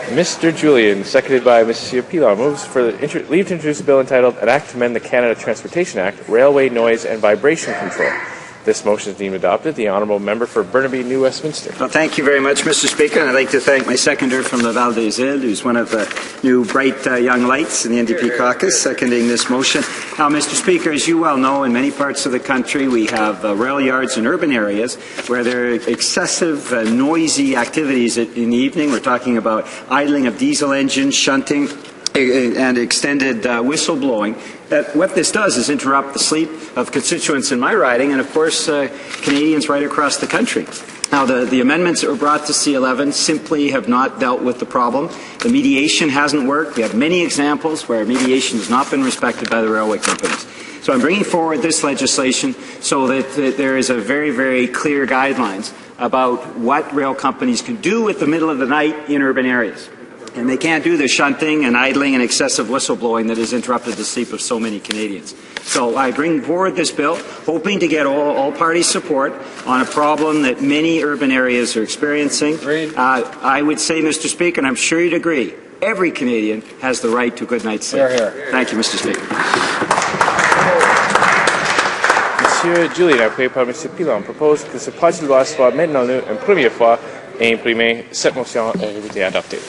Mr. Julian, seconded by Mr. Pilon, moves for leave to introduce a bill entitled An Act to Amend the Canada Transportation Act, Railway Noise and Vibration Control. This motion is deemed adopted. The Honourable Member for Burnaby, New Westminster. Well, thank you very much, Mr. Speaker. And I'd like to thank my seconder from Laval des Îles, who's one of the new bright young lights in the NDP caucus, seconding this motion. Now, Mr. Speaker, as you well know, in many parts of the country, we have rail yards in urban areas where there are excessive, noisy activities in the evening. We're talking about idling of diesel engines, shunting, and extended whistle blowing. What this does is interrupt the sleep of constituents in my riding and, of course, Canadians right across the country. Now, the amendments that were brought to C11 simply have not dealt with the problem. The mediation hasn't worked. We have many examples where mediation has not been respected by the railway companies. So I'm bringing forward this legislation so that there is a very, very clear guidelines about what rail companies can do at the middle of the night in urban areas. And they can't do the shunting and idling and excessive whistleblowing that has interrupted the sleep of so many Canadians. So I bring forward this bill, hoping to get all party support on a problem that many urban areas are experiencing. I would say, Mr. Speaker, and I'm sure you'd agree, every Canadian has the right to a good night's sleep. Thank you, Mr. Speaker. Monsieur Julian, appuyé par Monsieur Pilon, propose que ce projet de loi soit maintenant lu une première fois et imprimé. Cette motion est réputée adoptée.